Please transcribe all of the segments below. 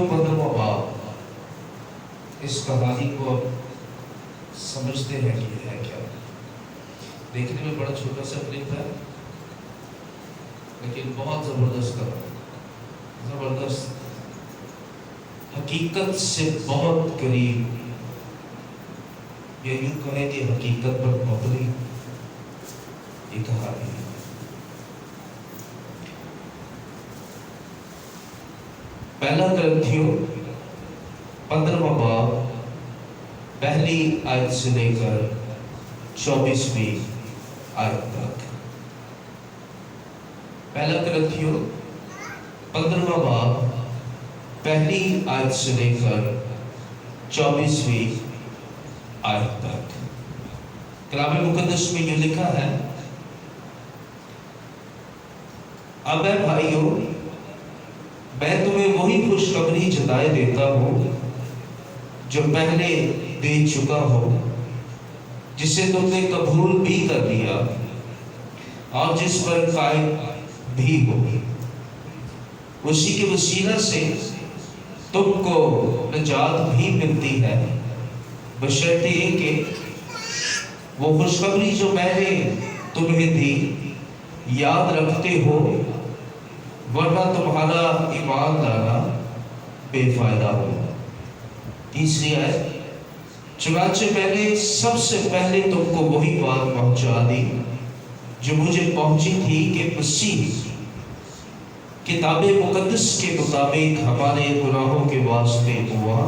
15واں باب اس کہانی کو اب سمجھتے ہیں کہ یہ ہے کیا. دیکھنے میں بڑا چھوٹا سا کلپ ہے لیکن بہت زبردست کہانی، زبردست، حقیقت سے بہت قریب، یا یوں کہیں کہ حقیقت پر مبنی یہ کہانی ہے. پہلا کرنتھیوں 15واں باب پہلی آیت سے لے کر 24ویں آیت تک. پہلا کرنتھیوں 15واں باب پہلی آیت سے لے کر 24ویں آیت تک. کلام مقدس میں یہ لکھا ہے: اب اے بھائیوں، میں تمہیں وہی خوشخبری جتائے دیتا ہوں جو پہلے دے چکا ہو، جسے تم نے قبول بھی کر لیا اور جس پر قائم بھی ہو. اسی کے وسیلہ سے تم کو نجات بھی ملتی ہے، بشرطے کہ وہ خوشخبری جو میں نے تمہیں دی یاد رکھتے ہو، ورنہ تمہارا ایمان لانا بے فائدہ ہو. تیسری آیت: چنانچہ میں نے سب سے پہلے تم کو وہی بات پہنچا دی جو مجھے پہنچی تھی کہ مسیح کتاب مقدس کے مطابق ہمارے گناہوں کے واسطے ہوا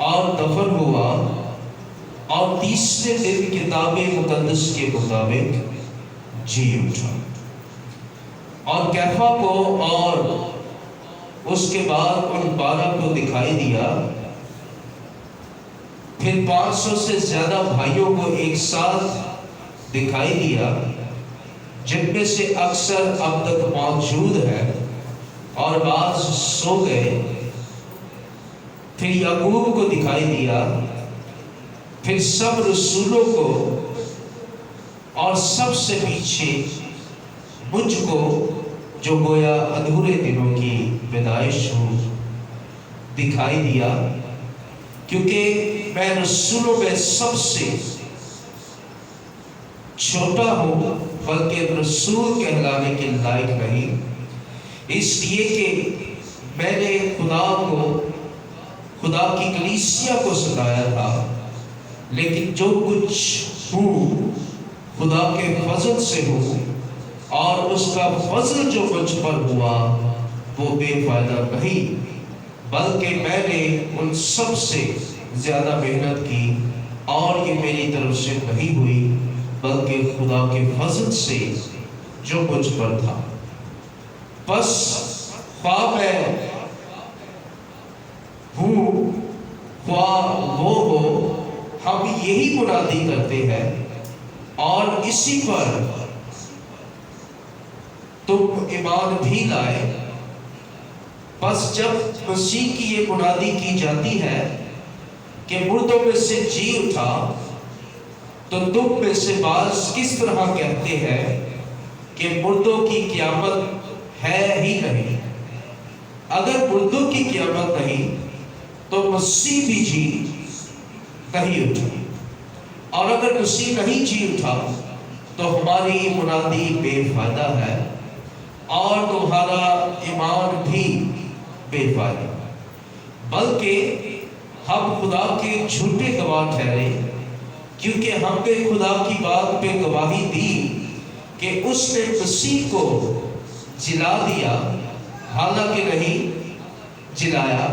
اور دفن ہوا، اور تیسرے دن کتاب مقدس کے مطابق جی اٹھا، اور کیفا کو اور اس کے بعد ان 12 کو دکھائی دیا، پھر 500 سے زیادہ بھائیوں کو ایک ساتھ دکھائی دیا، جن میں سے اکثر اب تک موجود ہیں اور بعض سو گئے. پھر یعقوب کو دکھائی دیا، پھر سب رسولوں کو، اور سب سے پیچھے مجھ کو جو گویا ادھورے دنوں کی پیدائش ہوں دکھائی دیا، کیونکہ میں رسولوں میں سب سے چھوٹا ہوں، بلکہ رسول کہلانے کے لائق نہیں، اس لیے کہ میں نے خدا کی کلیسیا کو ستایا تھا. لیکن جو کچھ ہوں خدا کے فضل سے ہوں، اور اس کا فضل جو مجھ پر ہوا وہ بے فائدہ نہیں، بلکہ میں نے ان سب سے زیادہ محنت کی، اور یہ میری طرف سے نہیں ہوئی بلکہ خدا کے فضل سے جو مجھ پر تھا. بس خواہ میں ہوں خواہ وہ ہو، ہم یہی منادی کرتے ہیں اور اسی پر تم ایمان بھی لائے. بس جب مسیح کی یہ منادی کی جاتی ہے کہ مردوں میں سے جی اٹھا، تو تم میں سے بعض کس طرح کہتے ہیں کہ مردوں کی قیامت ہے ہی نہیں؟ اگر مردوں کی قیامت نہیں تو مسیح بھی جی نہیں اٹھا، اور اگر مسیح نہیں جی اٹھا تو ہماری منادی بے فائدہ ہے اور تمہارا ایمان بھی بے فائدہ. بلکہ ہم خدا کے جھوٹے گواہ ٹھہرے، کیونکہ ہم نے خدا کی بات پہ گواہی دی کہ اس نے مسیح کو جلا دیا، حالانکہ نہیں جلایا.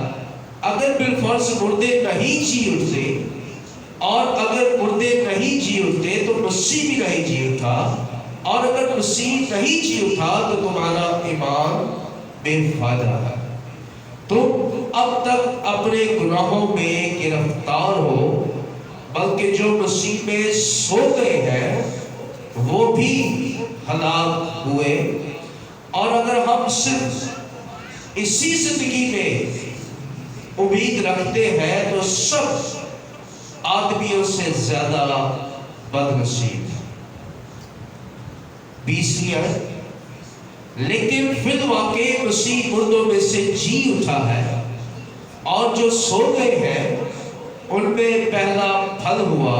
اگر بالفرض مردے نہیں جی اٹھتے، اور اگر مردے نہیں جی اٹھتے تو مسیح بھی نہیں جی اٹھا، اور اگر مسیح نہیں جی اٹھا تو تمہارا ایمان بے فائدہ ہے. تم اب تک اپنے گناہوں میں گرفتار ہو، بلکہ جو مسیح میں سو گئے ہیں وہ بھی ہلاک ہوئے. اور اگر ہم صرف اسی زندگی میں امید رکھتے ہیں تو سب آدمیوں سے زیادہ بد نصیب. 20ویں آیت: لیکن فی الواقع مسیح مردوں میں سے جی اٹھا ہے، اور جو سو گئے ہیں ان میں پہلا پھل ہوا،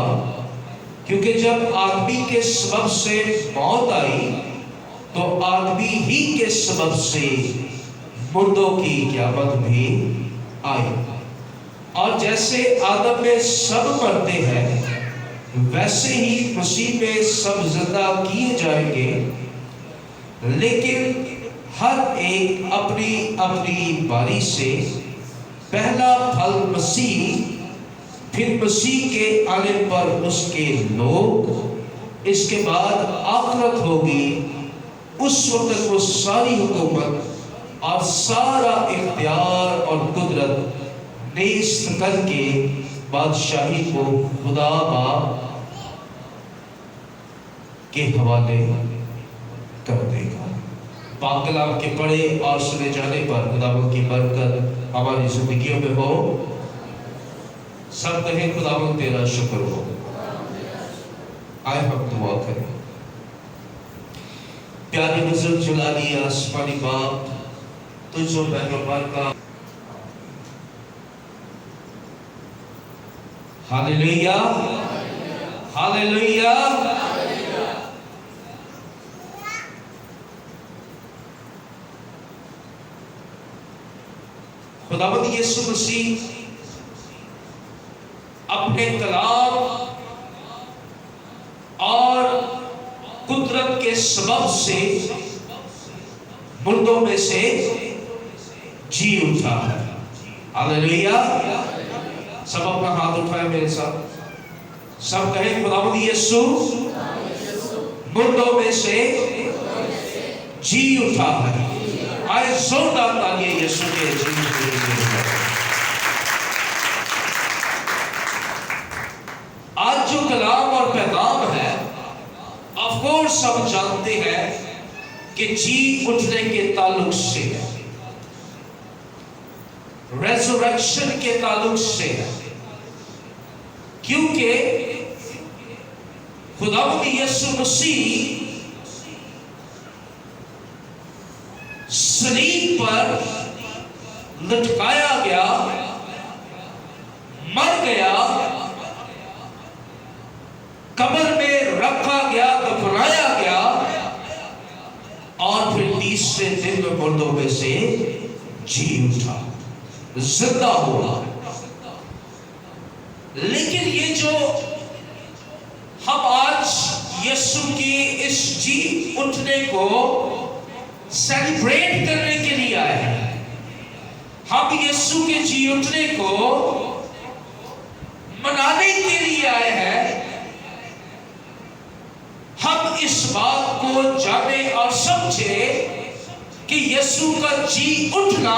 کیونکہ جب آدمی کے سبب سے موت آئی تو آدمی ہی کے سبب سے مردوں کی قیامت بھی آئی۔ اور جیسے آدم میں سب مرتے ہیں ویسے ہی مسیح میں سب زندہ کیے جائیں گے، لیکن ہر ایک اپنی اپنی باری سے۔ پہلا پھل مسیح، پھر مسیح کے آنے پر اس کے لوگ، اس کے بعد آخرت ہوگی۔ اس وقت وہ ساری حکومت اور سارا اختیار اور قدرت نیست کر کے بادشاہی کو خدا باپ کے حوالے کر دے گا۔ پاک کلام کے پڑھے اور سنے جانے پر خداوند کی برکت ہماری زندگیوں میں ہو۔ سب کہیں خداوند تیرا شکر ہو۔ آئے ہم دعا کریں۔ پیاری بزرگ جلالی آسمانی باپ، تجھو مہربان کا ہاللیلویا، ہاللیلویا۔ خداوند یسوع مسیح اپنے کلام اور قدرت کے سبب سے مردوں میں سے جی اٹھا ہے۔ ہاللیلویا۔ سب اپنا ہاتھ اٹھائیں میرے ساتھ، سب کہیں خداوند یسوع مردوں میں سے جی اٹھا ہے۔ آئے زوردار تالیاں یسوع کے جی کے لیے۔ آج جو کلام اور پیغام ہے، آف کورس ہم جانتے ہیں کہ جی اٹھنے کے تعلق سے ہے، ریزوریکشن کے تعلق سے ہے، کیونکہ خداوند یسوع مسیح صلیب پر لٹکایا گیا، مر گیا، قبر میں رکھا گیا، دفنایا گیا، اور پھر تیسرے دن میں مردوں میں سے جی اٹھا، زندہ ہوا۔ لیکن یہ جو ہم آج یسوع کی اس جی اٹھنے کو سیلیبریٹ کرنے کے لیے آئے ہیں، ہم یسوع کے جی اٹھنے کو منانے کے لیے آئے ہیں، ہم اس بات کو جانے اور سمجھے کہ یسوع کا جی اٹھنا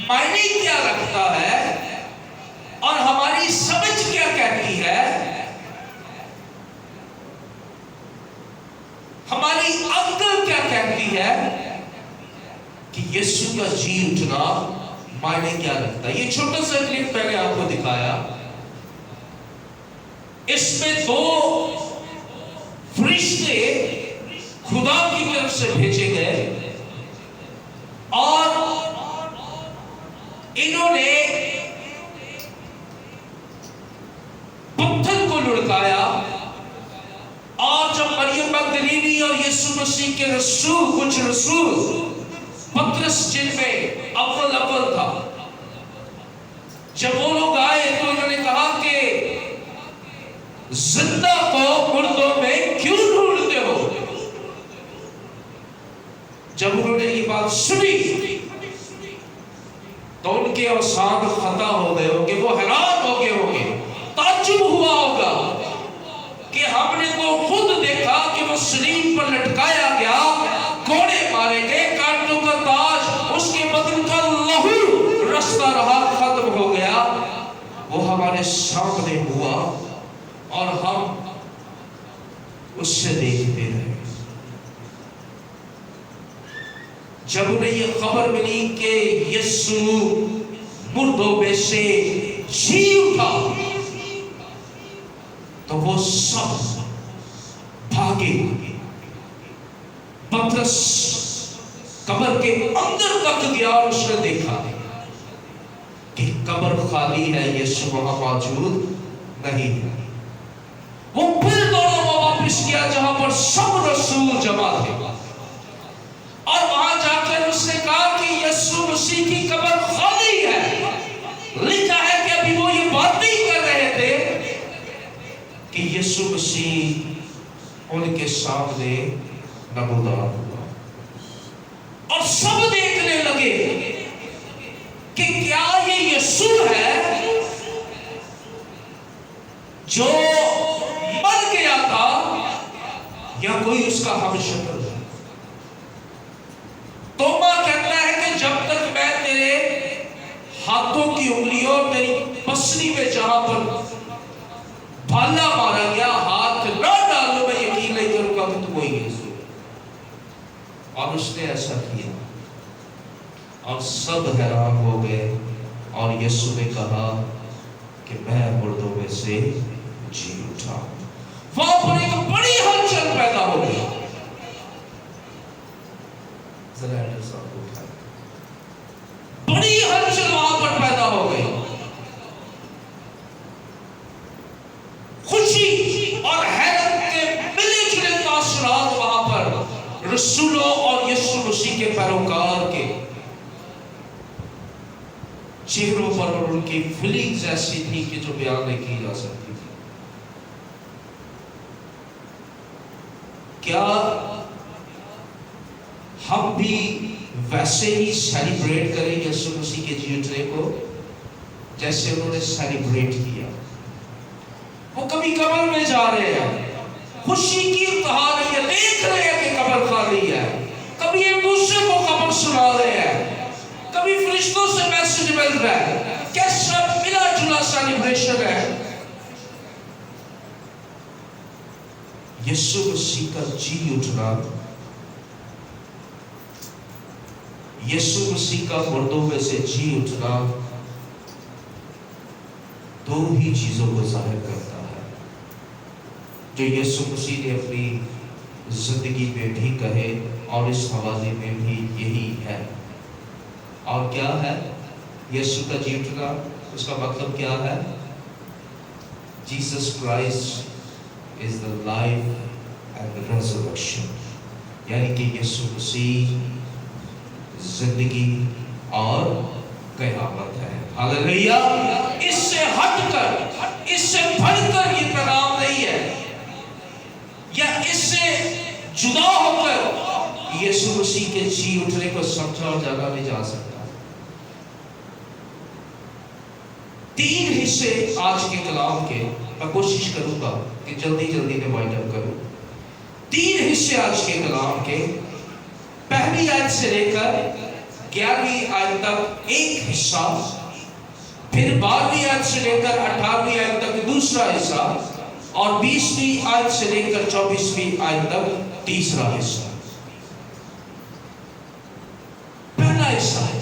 معنی کیا رکھتا ہے اور ہماری سمجھ کیا کہتی ہے، ہماری عقل کیا کہتی ہے کہ یسوع کا جی اٹھنا معنی کیا رکھتا ہے۔ یہ چھوٹا سا کلپ میں نے آپ کو دکھایا، اس میں دو فرشتے خدا کی طرف سے بھیجے گئے اور انہوں نے پتھر کو لڑکایا، اور جب مریم مگدلینی اور یسوع مسیح کے رسول، کچھ رسول، پترس جن میں اول تھا، جب وہ لوگ آئے تو انہوں نے کہا کہ زندہ کو مردوں میں کیوں ڈھونڈتے ہو؟ جب انہوں نے یہ بات سنی تو ان کے اوسان خطا ہو گئے ہوں گے، وہ حیران ہو گئے ہوں گے، تعجب ہوا ہوگا کہ ہم نے تو خود دیکھا کہ وہ صلیب پر لٹکایا گیا، کوڑے مارے گئے، کانٹوں کا تاج، اس کے بدن کا لہو رستہ رہا، ختم ہو گیا، وہ ہمارے سامنے ہوا اور ہم اس سے دیکھتے رہے۔ جب انہیں یہ خبر ملی کہ یسوع مردوں میں سے جی اٹھا تو وہ سب بھاگے، पतरस कब्र के अंदर तक गया और उसने देखा कि कब्र खाली है, यीशु वहां मौजूद नहीं है। वो फिर दौड़ा हुआ वापस गया जहां पर सब रसूल जमा थे और वहां जाकर उसने कहा कि यीशु मसीह की कब्र खाली है। लिखा है कि अभी वो ये बात नहीं कर रहे थे कि यीशु मसीह उनके सामने नमूदार हुआ और सब देखने लगे कि क्या ये यीशु है जो मर गया था या कोई उसका हमशक्ल है। तोमा कहता है कि जब तक मैं तेरे हाथों की उंगलियों और तेरी पसली में जहां पर भाला मारा गया हाथ न डालूं, मैं यकीन नहीं करूंगा कि तू वही यीशु। और उसने ऐसा किया और सब हैरान हो गए और यीशु ने कहा कि मैं मुर्दों में से जी उठा। वहां पर एक बड़ी हलचल पैदा हो गई। बड़ी हलचल वहां पर पैदा हो गई। खुशी और हैरत के मिले जुले तासुरात वहां पर रसूलों और यीशु मसीह के पैरोकार के चेहरों पर और उनकी फीलिंग्स ऐसी थी कि जो बयान नहीं की जा सकती थी। क्या हम भी वैसे ही सेलिब्रेट करें यीशु मसीह के जी उठने को जैसे उन्होंने सेलिब्रेट किया? वो कभी कब्र में जा रहे हैं, खुशी की कहानी देख रहे हैं कि कब्र खाली है, कभी एक दूसरे को खबर सुना रहे हैं, कभी फरिश्तों से मैसेज मिल रहा है, कैसा मिला जुला सेलिब्रेशन है। यीशु मसीह का जी उठना, यीशु मसीह का मुर्दों में से जी उठना दो ही चीजों को जाहिर करता है जो यीशु मसीह ने अपनी जिंदगी में भी कहे और इस हवाले में भी यही है। और क्या है यीशु का जी उठना? उसका मतलब क्या है? Jesus Christ is the life and resurrection, यानी कि यीशु मसीह जिंदगी और कयामत है। हालेलुया। इससे हटकर, इससे बढ़कर ये पैगाम नहीं है, या इससे जुदा होकर यीशु मसीह के जी उठने को समझा और जाना नहीं जा सकता। तीन हिस्से आज के कलाम के, मैं कोशिश करूंगा कि जल्दी जल्दी डिवाइड अप करूं। तीन हिस्से आज के कलाम के, पहली आयत से लेकर 11वीं आयत तक एक हिस्सा, फिर 12वीं आयत से लेकर 18वीं आयत तक दूसरा हिस्सा, और 20वीं आयत से लेकर 24वीं आयत तक तीसरा हिस्सा। पहला हिस्सा है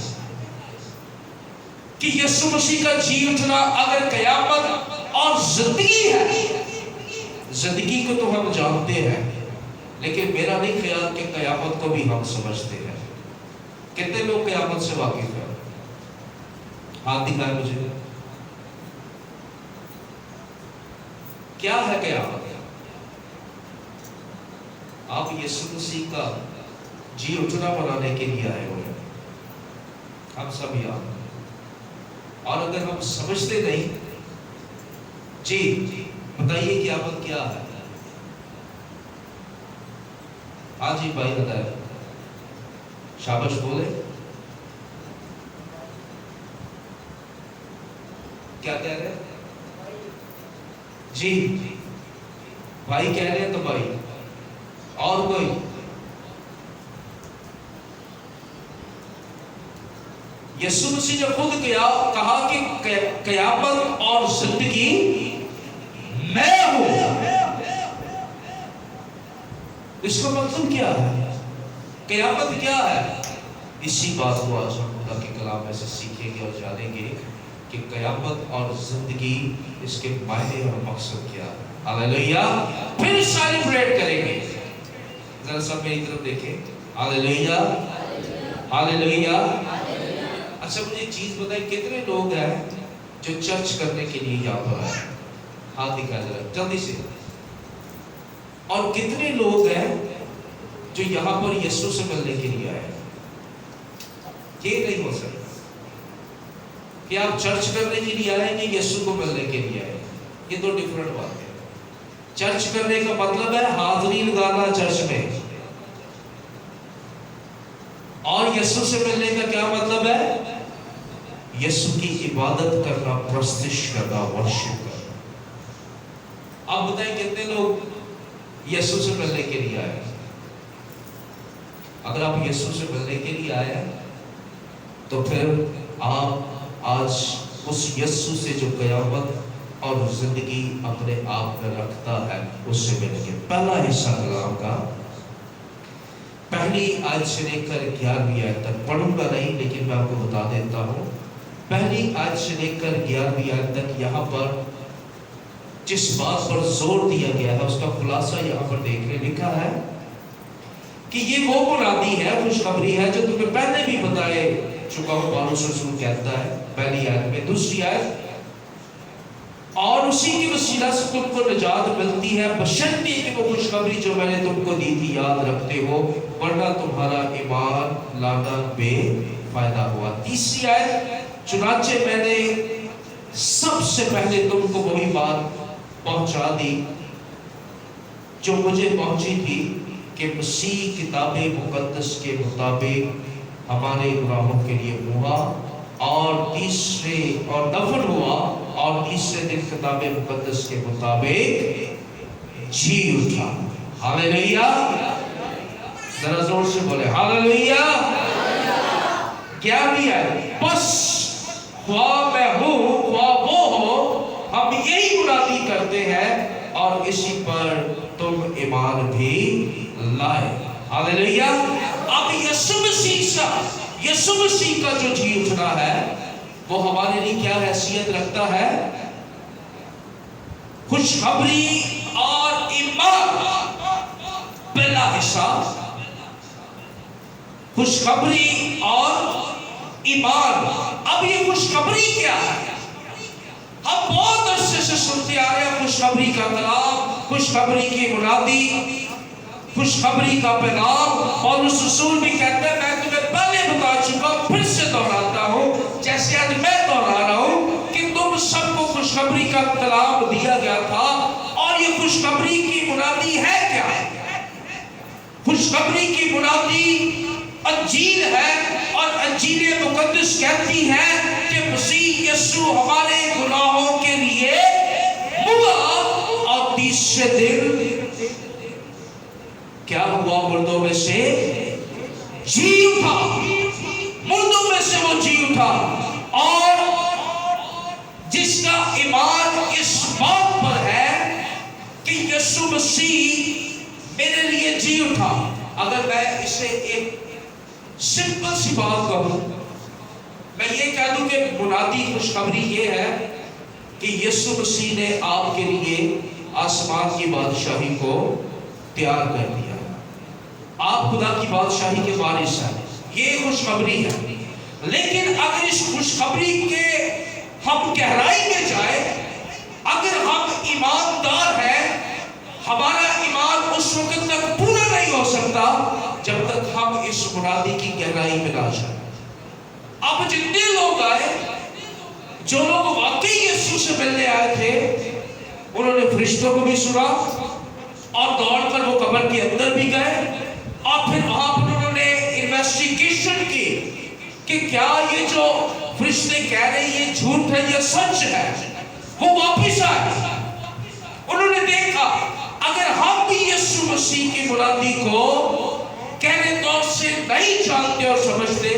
कि यीशु मसीह का जी उठना अगर कयामत और जिंदगी है, जिंदगी को तो हम जानते हैं, लेकिन मेरा नहीं ख्याल कि कयामत को भी हम समझते हैं। कितने लोग कयामत से वाकिफ हैं? हाथ दिखाए मुझे। क्या है कयामत? आप यीशु मसीह का जी उठना मनाने के लिए आए हुए हैं, हम सब यहाँ। और अगर हम समझते नहीं, जी बताइए क़यामत क्या है? हाँ जी भाई बताए, शाबाश बोले। क्या कह रहे हैं? जी भाई कह रहे हैं तो भाई, और कोई? यीशु मसीह ने खुद कहा कि कयामत और जिंदगी मैं हूं। इसका मतलब क्या है? कयामत क्या है? इसी बात को आज हम खुदा के कलाम में से सीखेंगे और जानेंगे कि कयामत और जिंदगी, इसके मायने और मकसद क्या है। हालेलुया। फिर सेलिब्रेट करेंगे, ذرا سب میری طرف دیکھیں. ہاللیلویا ہاللیلویا. اچھا مجھے ایک چیز بتائیں، کتنے لوگ ہیں جو چرچ کرنے کے لیے یہاں پر آئے؟ ہاتھ دکھا ذرا جلدی سے. اور کتنے لوگ ہیں جو یہاں پر یسوع سے ملنے کے لیے آئے؟ یہ نہیں ہو سکتا کہ آپ چرچ کرنے کے لیے آئیں گے یسوع کو ملنے کے لیے آئے. یہ دو ڈیفرنٹ بات ہے. چرچ کرنے کا مطلب ہے حاضری لگانا چرچ میں، اور یسوع سے ملنے کا کیا مطلب ہے؟ یسوع کی عبادت کرنا، پرستش کرنا، ورشپ کرنا. آپ بتائیں کتنے لوگ یسوع سے ملنے کے لیے آئے؟ اگر آپ یسوع سے ملنے کے لیے آئے تو پھر آپ آج اس یسوع سے جو قیامت اور زندگی اپنے آپ میں رکھتا ہے اس سے ملیں گے. پہلا حصہ کلام کا پہلی آیت سے لے کر 11ویں آیت تک پڑھوں گا نہیں، لیکن میں آپ کو بتا دیتا ہوں. پہلی آیت سے لے کر 11ویں آیت تک یہاں پر جس بات پر زور دیا گیا ہے اس کا خلاصہ یہاں پر دیکھنے لکھا ہے کہ یہ وہ منادی ہے، خوشخبری ہے جو تمہیں پہلے بھی بتائے چکا ہوں. پالوس رسول کہتا ہے پہلی آیت میں. دوسری آیت، اور اسی کی وسیلہ سے تم کو نجات ملتی ہے بشرطے کہ وہ خوشخبری جو میں نے تم کو دی تھی یاد رکھتے ہو، ورنہ تمہارا ایمان لانا بے فائدہ ہوا. تیسری آیت، چنانچہ میں نے سب سے پہلے تم کو وہی بات پہنچا دی جو مجھے پہنچی تھی کہ مسیح کتاب مقدس کے مطابق ہمارے گناہوں کے لیے ہوا اور دفن ہوا اور تیسرے دن کتاب مقدس کے مطابق جی اٹھا. ہاللیلویا. ذرا زور سے بولے ہاللیلویا. کیا بھی ہے؟ بس خواہ میں ہوں خواہ وہ ہو، ہم یہی منادی کرتے ہیں اور اسی پر تم ایمان بھی لائے. ہاللیلویا. اب یسوع مسیح کا جو جی اٹھنا ہے وہ ہمارے لیے کیا حیثیت رکھتا ہے؟ خوشخبری اور ایمان. پہلا حصہ خوشخبری اور ایمان. اب یہ خوشخبری کیا ہے؟ ہم بہت عرصے سے سنتے آ رہے ہیں خوشخبری کا کلام، خوشخبری کی منادی، خوشخبری کا پیغام. اور اس رسول بھی کہتے ہیں میں تمہیں پہلے بتا چکا ہوں، پھر سے دہراتا ہوں جیسے آج میں دہرا رہا ہوں کہ تم سب کو خوشخبری کا کلام دیا گیا تھا. اور یہ خوشخبری کی منادی ہے کیا؟ خوشخبری کی منادی انجیل ہے، اور انجیل مقدس کہتی ہے کہ مسیح یسوع ہمارے گناہوں کے لیے ہوا اور تیسرے دن کیا ہوا؟ مردوں میں سے جی اٹھا. مردوں میں سے وہ جی اٹھا. اور جس کا ایمان اس بات پر ہے کہ یسوع مسیح میرے لیے جی اٹھا. اگر میں اسے ایک سمپل سی بات کہوں، میں یہ کہہ دوں کہ منادی خوشخبری یہ ہے کہ یسوع مسیح نے آپ کے لیے آسمان کی بادشاہی کو تیار کر دیا. آپ خدا کی بادشاہی کے وارث ہیں. یہ خوشخبری ہے. لیکن اگر اس خوشخبری کے ہم گہرائی میں جائیں، اگر ہم ایماندار ہیں، ہمارا ایمان اس وقت تک پورا نہیں ہو سکتا جب تک ہم اس منادی کی گہرائی میں نہ جائیں. اب جتنے لوگ آئے، جو لوگ واقعی یسوع سے ملنے آئے تھے، انہوں نے فرشتوں کو بھی سنا اور دوڑ کر وہ قبر کے اندر بھی گئے اور پھر وہاں پر انہوں نے انویسٹیگیشن کی کہ کیا یہ جو فرشتے کہہ رہے ہیں یہ جھوٹ ہے یا سچ ہے. وہ واپس آئے. انہوں نے دیکھا اگر ہم بھی یسوع مسیح کی منادی کو کہنے طور سے نہیں جانتے اور سمجھتے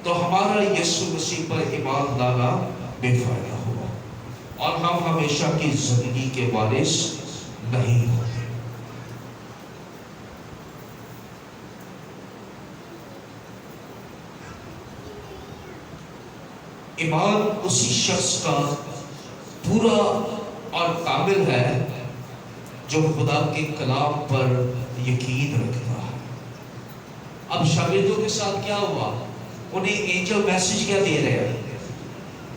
تو ہمارا یسوع مسیح پر ایمان لانا بے فائدہ ہوگا اور ہم ہمیشہ کی زندگی کے وارث نہیں ہوتے. ایمان اسی شخص کا پورا اور کامل ہے जो खुदा के कलाम पर यकीन रखता है। अब शागिर्दों के साथ क्या हुआ? उन्हें एंजल मैसेज क्या दे रहे हैं?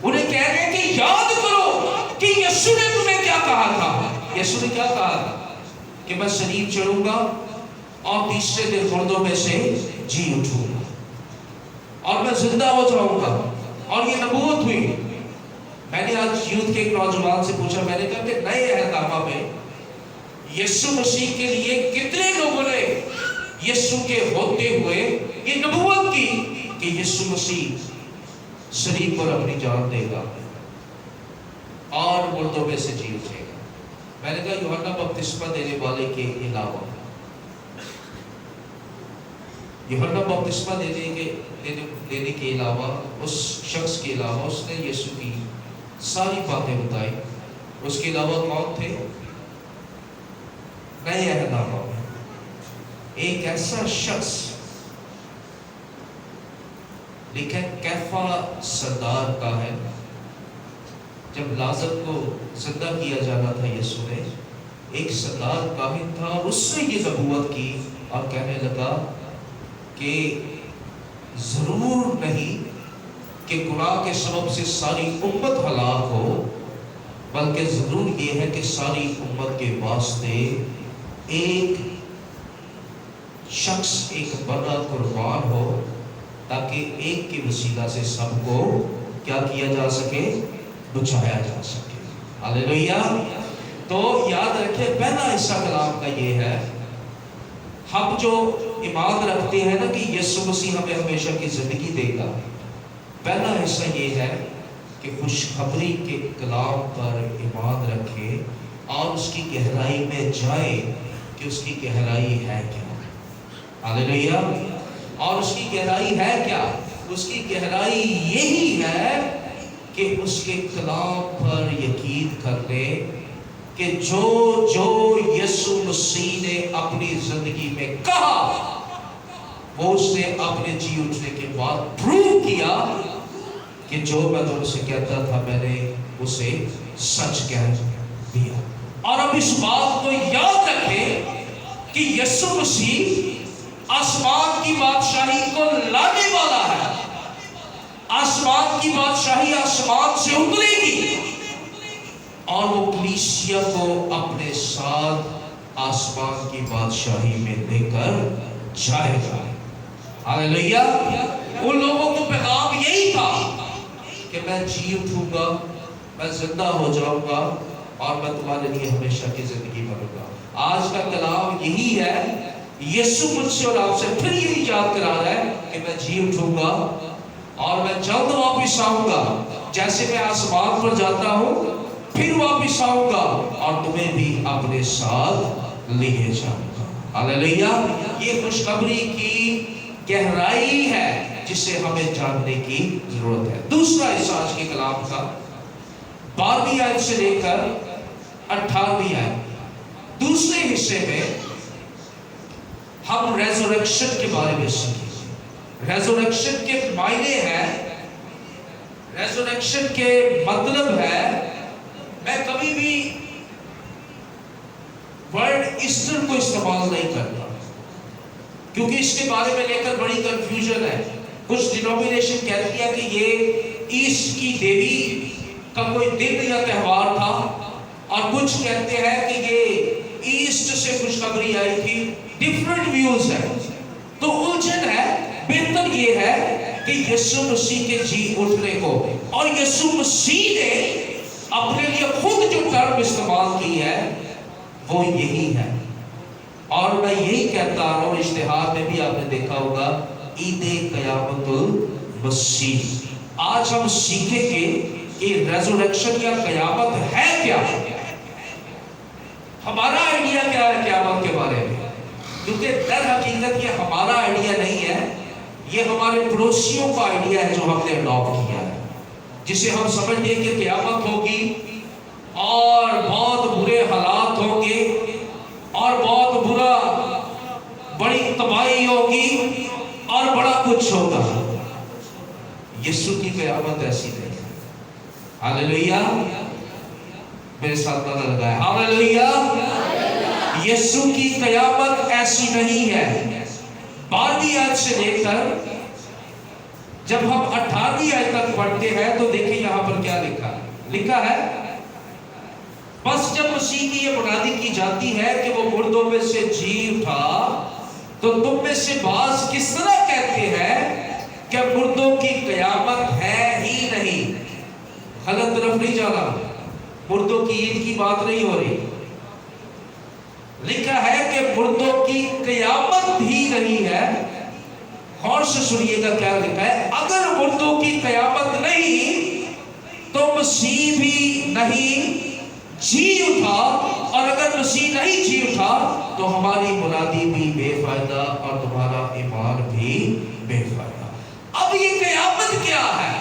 उन्हें कह रहे हैं कि याद करो कि यीशु ने तुम्हें क्या कहा था। यीशु ने क्या कहा था? कि मैं शरीर चढ़ूंगा और तीसरे दिन मुर्दों में से जी उठूंगा और मैं जिंदा हो जाऊंगा। और ये नबूवत हुई। मैंने आज यूथ के एक नौजवान से पूछा, मैंने कहा कि नए अहकामा में यीशु मसीह के लिए कितने लोगों ने यीशु के होते हुए ये नबूवत की कि यीशु मसीह शरीर पर अपनी जान देगा और मुर्दों में से जी उठेगा। मैंने कहा यूहन्ना बपतिस्मा देने वाले के अलावा, यूहन्ना बपतिस्मा देने के अलावा, उस शख्स के अलावा उसने यीशु की सारी बातें बताई। उसके अलावा कौन थे? नए अहकामा में एक ऐसा शख्स, लेकिन कैफा सरदार का है, जब लाजर को जिंदा किया जाना था यीशु ने, एक सरदार काहिन था और उसने ये नबूवत की और कहने लगा कि जरूर नहीं कि गुनाह के सबब से सारी उम्मत हलाक हो, बल्कि जरूर ये है कि सारी उम्मत के वास्ते एक शख्स, एक बड़ा कुर्बान हो, ताकि एक के वसीला से सबको क्या किया जा सके? बचाया जा सके। हालेलुया। तो याद रखिए, पहला हिस्सा कलाम का ये है, हम जो ईमान रखते हैं ना कि यीशु मसीह हमें हमेशा की जिंदगी देगा, पहला हिस्सा ये है कि खुशखबरी के कलाम पर ईमान रखें और उसकी गहराई में जाए कि उसकी गहराई है क्या। हालेलुया। और उसकी गहराई है क्या? उसकी गहराई यही है कि उसके कलाम पर यकीन कर ले कि जो जो यीशु मसीह ने अपनी जिंदगी में कहा, वो उसने अपने जी उठने के बाद प्रूव किया कि जो मैं तुमसे कहता था मैंने उसे सच कह दिया। और अब इस बात को याद रखें कि यीशु मसीह आसमान की बादशाही को लाने वाला है। आसमान की बादशाही आसमान से उतरेगी और वो कलीसिया को अपने साथ आसमान की बादशाही में लेकर जाएगा। हालेलुया। उन लोगों को पैगाम यही था कि मैं जी उठूंगा, मैं जिंदा हो जाऊंगा और मैं तुम्हारे लिए हमेशा की जिंदगी बनूंगा। आज का कलाम यही है। यीशु मुझसे और आपसे फिर यही याद करा रहा है कि मैं जी उठूंगा और मैं जल्द वापिस आऊंगा। जैसे मैं आसमान पर जाता हूं, फिर वापिस आऊंगा और तुम्हें भी अपने साथ लिए जाऊंगा। हालेलुया। ये खुशखबरी की गहराई है जिसे हमें जानने की जरूरत है। दूसरा हिस्सा आज के कलाम का 12वीं आयत से लेकर 18वीं आयत, दूसरे हिस्से में हम रेजरेक्शन के बारे में सीखेंगे। रेजरेक्शन के मायने हैं, रेजरेक्शन के मतलब है, मैं कभी भी वर्ड ईस्टर को इस्तेमाल नहीं करता क्योंकि इसके बारे में लेकर बड़ी कंफ्यूजन है। कुछ डिनोमिनेशन कहती है कि ये ईस्ट की देवी का कोई दिन या त्योहार था और कुछ कहते हैं कि ये ईस्ट से खुशखबरी आई थी। डिफरेंट व्यूज है, तो उलझन है। बेहतर ये है कि यीशु मसीह के जी उठने को, और यीशु मसीह ने अपने लिए खुद जो टर्म इस्तेमाल की है वो यही है। और मैं यही कहता रहा हूं, इश्तिहार में भी आपने देखा होगा, ईदे क़यामतुल मसीह। आज हम सीखेंगे कि रेज़रेक्शन या क़यामत है क्या, हमारा आइडिया क्या है क़यामत के बारे में। क्योंकि दर हकीकत ये हमारा आइडिया नहीं है, ये हमारे पड़ोसियों का आइडिया है जो हमने अडॉप्ट किया है, जिसे हम समझते हैं कि क़यामत होगी और बहुत बुरे हालात होंगे और बहुत बुरा, बड़ी तबाही होगी और बड़ा कुछ होगा। यीशु की क़यामत ऐसी नहीं है। हालेलुया। मेरे साथ नारा लगाया, हालेलुया। यीशु की कयामत ऐसी नहीं है। 12वीं आयत से लेकर जब हम 18वीं आयत तक पढ़ते हैं तो देखिए यहां पर क्या लिखा है। बस जब मसीह की ये मुनादी की जाती है कि वो मुर्दों में से जी उठा, तो तुम में से बाज किस तरह कहते हैं कि मुर्दों की कयामत है ही नहीं। गलत तरफ नहीं जाना, मुर्दों की ईद की बात नहीं हो रही। लिखा है कि मुर्दों की कयामत ही नहीं है। और से सुनिएगा क्या लिखा है। अगर मुर्दों की कयामत नहीं तो मसीह भी नहीं जी उठा, और अगर मसीह नहीं जी उठा तो हमारी मुनादी भी बेफायदा और तुम्हारा ईमान भी बेफायदा। अब ये कयामत क्या है?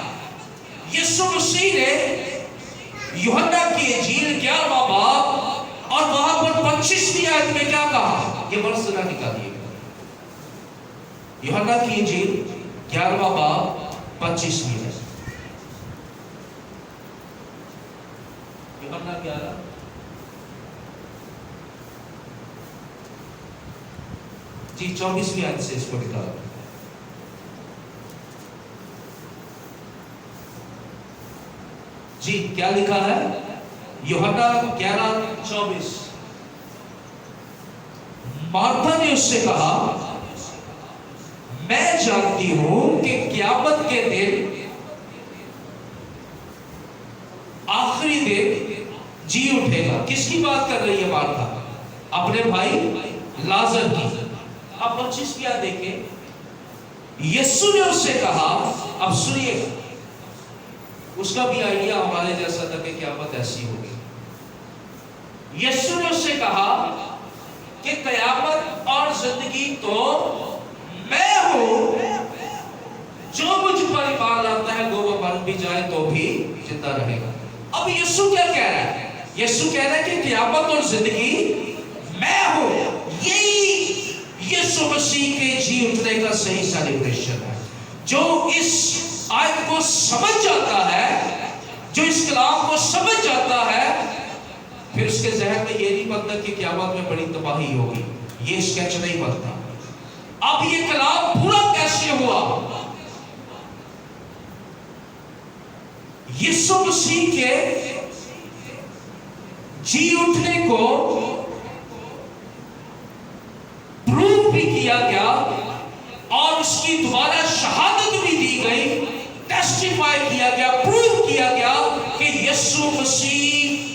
यीशु मसीह ने यूहन्ना की इंजील 11वां बाब और वहां पर 25वीं आयत में क्या कहा? ये वर्ष ना निकालिए। यूहन्ना की इंजील 11वां बाब 25वीं आयत। यूहन्ना 11 जी 24वीं आयत से इसको निकालो। जी क्या लिखा है? यूहन्ना 11:24। मार्था ने उससे कहा, मैं जानती हूं कि क़यामत के दिन, आखिरी दिन जी उठेगा। किसकी बात कर रही है मार्था? अपने भाई लाजर की। अब 25वीं आयत देखें। यीशु ने उससे कहा, अब सुनिए, उसका भी आइडिया हमारे जैसा था कि क़यामत ऐसी होगी। यीशु ने उससे कहा कि क़यामत और जिंदगी तो मैं हूं, जो मुझ पर ईमान लाता है वो मर भी जाए तो भी जिंदा रहेगा। अब यीशु क्या कह रहा है? यीशु कह रहा है कि क़यामत और जिंदगी मैं हूं। यही यीशु मसीह के जी उठने का सही सेलिब्रेशन है। जो इस आयत को समझ जाता है, जो इस कलाम को समझ जाता है, फिर उसके जहन में ये नहीं बनता कि क़यामत में बड़ी तबाही होगी। ये स्केच नहीं बनता। अब ये कलाम पूरा कैसे हुआ? यीशु मसीह के जी उठने को प्रूव भी किया गया और उसकी दोबारा शहादत भी दी गई, टेस्टिफाई किया गया, प्रूव किया गया कि यीशु मसीह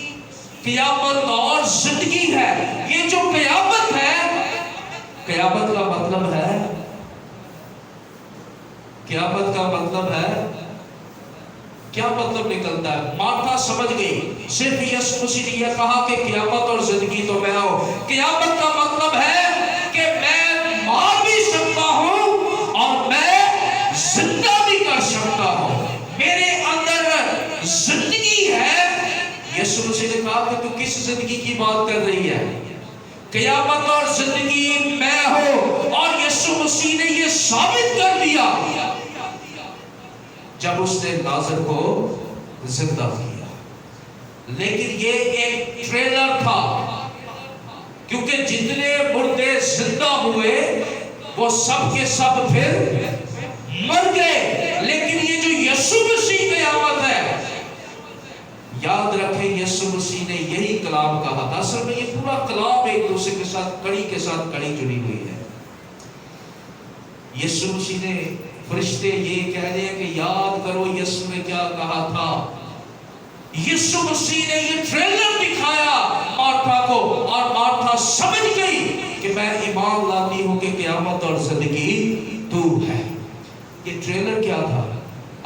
क़यामत और जिंदगी है। ये जो क़यामत है, क़यामत का मतलब है, क़यामत का मतलब है, क्या मतलब निकलता है? मार्था समझ गई। सिर्फ यीशु मसीह ने यह कहा कि क़यामत और जिंदगी तो मैं हूं। क़यामत का मतलब है कि मैं मार भी सकता हूं और मैं जिंदा भी कर सकता हूं। मेरे अंदर जिंदगी है। यीशु मसीह ने कहा कि तू किस जिंदगी की बात कर रही है? क़यामत और जिंदगी मैं हूं। और यीशु मसीह ने यह साबित कर दिया जब उसने लाजर को जिंदा किया। लेकिन ये एक ट्रेलर था, क्योंकि जितने मुर्दे जिंदा हुए वो सब के सब फिर मर गए। लेकिन ये जो यीशु मसीह क़यामत है, याद रखें यीशु मसीह ने यही कलाम कहा था। असल में ये पूरा कलाम एक दूसरे के साथ कड़ी जुड़ी हुई है। यीशु मसीह ने, फरिश्ते ये कह रहे हैं कि याद करो यीशु ने क्या कहा था। यीशु मसीह ने ये ट्रेलर दिखाया मार्था को, और मार्था समझ गई कि मैं ईमान लाती हूं कि क़यामत और जिंदगी तू है। ये ट्रेलर क्या था?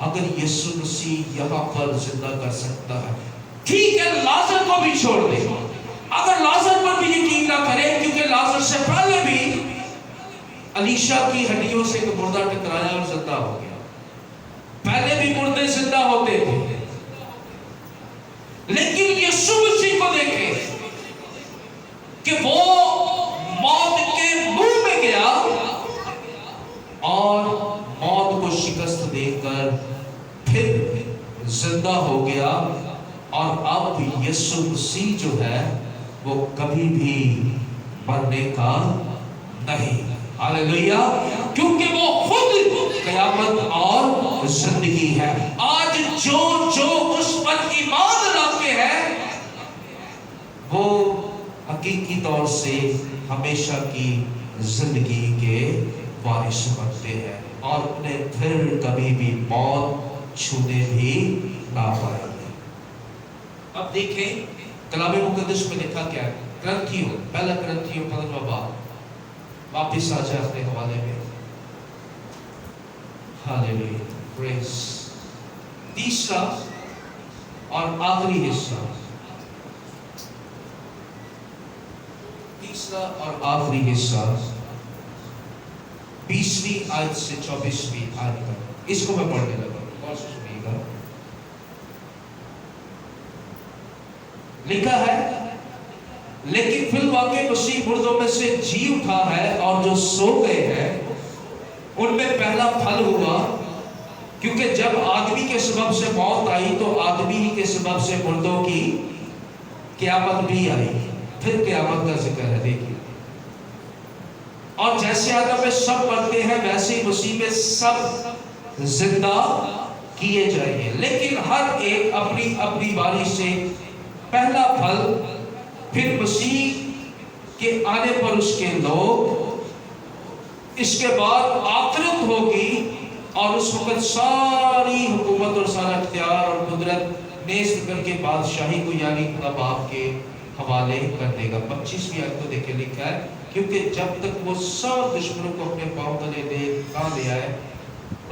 अगर यीशु मसीह यहां पर जिंदा कर सकता है, ठीक है, लाजर को भी छोड़ दे। अगर लाजर पर भी यकीन ना करे, क्योंकि लाजर से पहले भी अलीशा की हड्डियों से एक मुर्दा टकराया और जिंदा हो गया। पहले भी मुर्दे जिंदा होते थे। लेकिन यीशु मसीह को देखें कि वो मौत के मुंह में गया और मौत को शिकस्त देकर फिर जिंदा हो गया। और अब यीशु मसीह जो है वो कभी भी मरने का नहीं। हालेलुया, क्योंकि वो खुद कयामत और जिंदगी है। आज जो जो उस पर ईमान लाते हैं वो हकीकी तौर से हमेशा की जिंदगी के वारिस बनते हैं और उन्हें फिर कभी भी मौत छूने भी ना पाएंगे। अब देखें कलामे मुकद्दस में लिखा क्या है। ग्रंथियों, पहला ग्रंथियों 15वां बाब, वापिस आ जाए अपने हवाले में। Hallelujah, praise. तीसरा और आखिरी हिस्सा, तीसरा और आखिरी हिस्सा 20वीं आयत से 24वीं आयत तक, इसको मैं पढ़ने लगा, गौर से सुनिएगा। लिखा है, लेकिन फिर वाकई मसीह मुर्दों में से जी उठा है और जो सो गए हैं उनमें पहला फल हुआ, क्योंकि जब आदमी के सबब से मौत आई तो आदमी ही के सबब से मुर्दों की क़यामत भी आई। फिर क़यामत का जिक्र है, देखिए। और जैसे आदम में सब मरते हैं वैसे ही मसीह में सब जिंदा किए जाएंगे, लेकिन हर एक अपनी अपनी बारी से पहला फल, फिर मसीह के आने पर उसके लोग, इसके बाद आखिरत होगी और उस वक्त सारी हुकूमत और सारा इख्तियार और कुदरत नेज़ करके बादशाही को यानी खुदा बाप के हवाले कर देगा। 25वीं आयत को देखे लिखा है, क्योंकि जब तक वो सब दुश्मनों को अपने पांव तले ले आए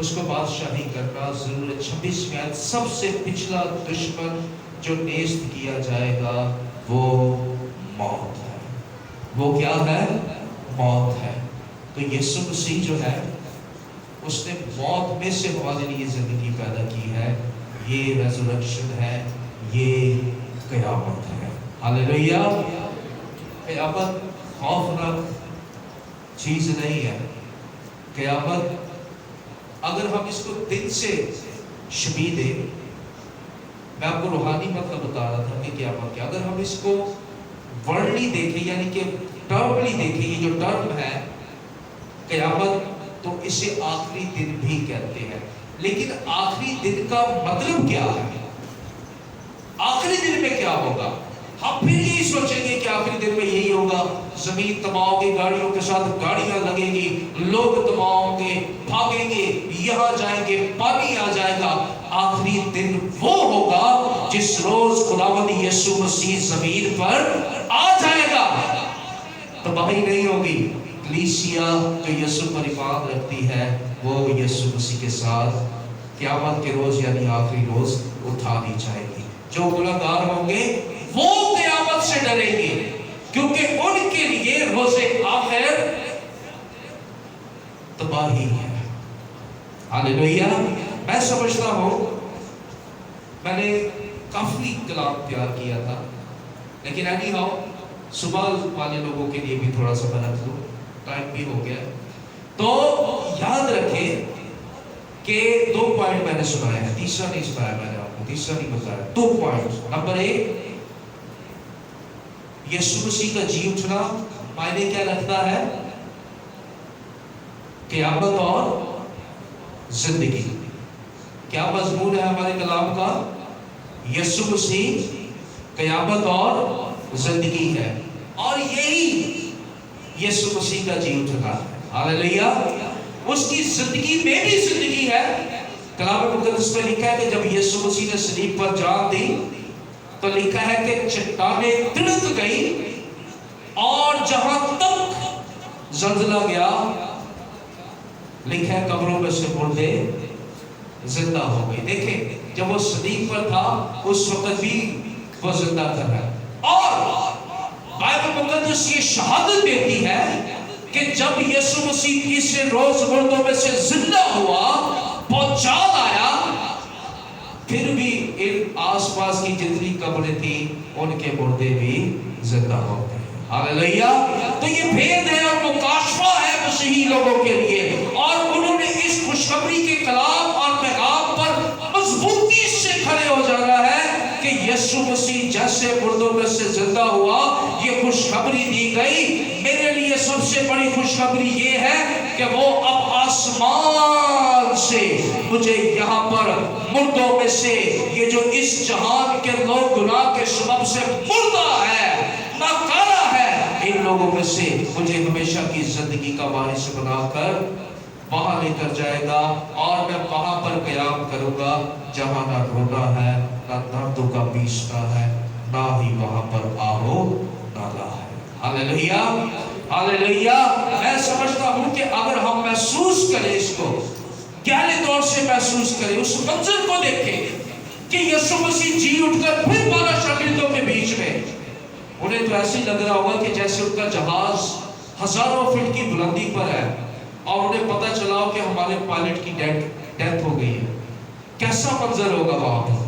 उसको बादशाही करना जरूर है। 26वीं आयत, सबसे पिछला दुश्मन जो नेस्त किया जाएगा वो मौत है। वो क्या है? मौत है। तो यीशु मसीह जो है उसने मौत में से हमारे लिए जिंदगी पैदा की है। ये रेज़रेक्शन है, ये क़यामत है। हालेलुया। क़यामत खौफनाक चीज नहीं है। क़यामत अगर हम इसको दिन से शबीह दें, मैं आपको रूहानी मतलब बता रहा था कि क़यामत क्या, अगर हम इसको वर्डली देखें यानी कि टर्मली देखें, ये जो टर्म है क़यामत, तो इसे आखिरी दिन भी कहते हैं। लेकिन आखिरी दिन का मतलब क्या है? आखिरी दिन में क्या होगा? हम फिर यही सोचेंगे कि आखिरी दिन में यही होगा, जमीन तमाओगे, गाड़ियों के साथ गाड़ियां लगेंगी, लोग तमाओगे, भागेंगे, यहाँ जाएंगे, पानी आ जाएगा। आखिरी दिन वो होगा जिस रोज खुदावंद यीशु मसीह जमीन पर आ जाएगा। तबाही नहीं होगी। कलीसिया जो यीशु पर ईमान रखती है वो यीशु मसीह के साथ क़यामत के रोज यानी आखिरी रोज उठा दी जाएगी। जो गुनाहगार होंगे वो क़यामत से डरेंगे, क्योंकि उनके लिए रोज़े आखिर तबाही है। हालेलुया। मैं समझता हूँ मैंने काफी कलाम तैयार किया था, लेकिन एनी हाउ सुबह वाले लोगों के लिए भी थोड़ा सा मैं रख लूं, टाइम भी हो गया। तो याद रखें कि 2 पॉइंट मैंने सुनाए हैं, तीसरा नहीं सुनाया मैंने आपको, तीसरा नहीं बताया। 2 पॉइंट। नंबर 1, यीशु मसीह का जी उठना मायने क्या रखता है? क़यामत और जिंदगी। क्या मजमून है हमारे कलाम का? यीशु मसीह क़यामत और जिंदगी है, और यही यीशु मसीह का जी उठना है। हालेलुया। उसकी जिंदगी में भी जिंदगी है। कलाम मुकद्दस में लिखा है कि जब यीशु मसीह ने सलीब पर जान दी तो लिखा है कि चट्टानें तिड़क गई और जहां तक ज़लज़ला गया, लिखा है कब्रों में से मुर्दे जिंदा हो गए। देखें, जब वो सलीब पर था उस वक्त भी वो जिंदा कर रहा है। और बाइबल मुकद्दस ये शहादत देती है कि जब यीशु मसीह तीसरे रोज मुर्दों में से जिंदा हुआ, पहुंचाल आया, फिर भी इन आसपास की जितनी कब्रें थी उनके मुर्दे भी जिंदा हो गए। हालेलुया। तो ये भेद है और मुकाशफा है मसीही लोगों के लिए, और उन्होंने इस खुशखबरी के कलाम और पैगाम पर मजबूती से खड़े हो जाना है कि यीशु मसीह जैसे मुर्दों में से जिंदा हुआ, ये खुशखबरी दी गई, سب سے بڑی خوشخبری یہ ہے کہ وہ اب آسمان سے مجھے یہاں پر مردوں میں سے، یہ جو اس جہان کے لوگ گناہ کے سبب سے مردہ ہے، ناکارہ ہے، ان لوگوں میں سے مجھے ہمیشہ کی زندگی کا وارث بنا کر وہاں لے کر جائے گا، اور میں وہاں پر قیام کروں گا جہاں نہ رونا ہے، نہ دردوں کا پیسنا ہے، نہ ہی وہاں پر آہو نالا ہے۔ ہاللیلویہ، ہاللیلویہ۔ میں سمجھتا ہوں کہ اگر ہم محسوس کریں اس کو، گہرے طور سے محسوس کریں، اس منظر کو دیکھیں کہ یسوع مسیح جی اٹھ کر پھر 12 شاگردوں کے بیچ میں، انہیں تو ایسے لگ رہا ہوگا کہ جیسے ان کا جہاز ہزاروں فٹ کی بلندی پر ہے، اور انہیں پتہ چلا کہ ہمارے پائلٹ کی ڈیتھ ہو گئی ہے۔ کیسا منظر ہوگا وہاں پر،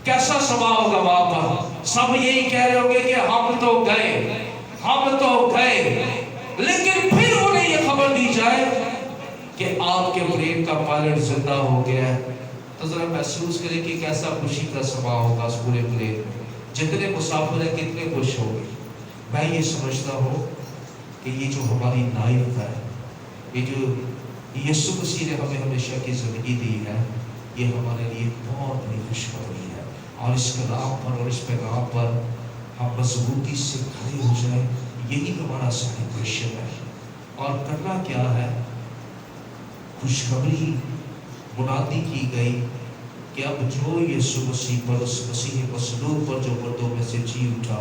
کیسا سما ہوگا وہاں پر؟ سب یہی کہہ رہے ہوں گے کہ ہم تو گئے، ہم تو گئے، لیکن پھر انہیں یہ خبر دی جائے کہ آپ کے پلین کا پائلٹ زندہ ہو گیا ہے، تو ذرا محسوس کریں کہ کیسا خوشی کا سما ہوگا اس پورے پلین میں۔ جتنے مسافر ہیں کتنے خوش ہوں گے۔ میں یہ سمجھتا ہوں کہ یہ جو ہماری لائف ہے، یہ جو یسوع مسیح نے ہمیں ہمیشہ کی زندگی دی ہے، یہ ہمارے لیے بہت بڑی خوشخبری ہے، اور اس کلام پر اور اس پیغام پر ہم مضبوطی سے کھڑے ہو جائیں، یہی ہمارا سیلیبریشن ہے۔ اور کرنا کیا ہے؟ خوشخبری منادی کی گئی کہ اب جو یسوع مسیح پر، اس مسیح مصلوب پر جو مردوں میں سے جی اٹھا،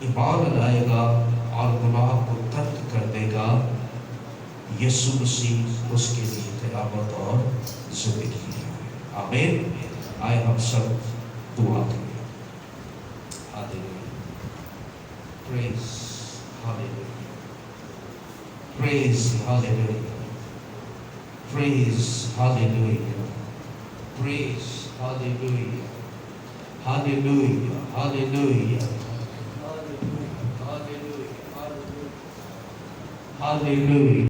ایمان لائے گا اور گناہ کو ترک کر دے گا، یسوع مسیح اس کے لیے قیامت اور زندگی ہے۔ آمین۔ آئے ہم سب دعا کریں۔ ہاللیلویہ، پریز ہاللیلویہ، پریز ہاللیلویہ، پریز ہاللیلویہ، پریز ہاللیلویہ، ہاللیلویہ، ہاللیلویہ، ہاللیلویہ، ہاللیلویہ۔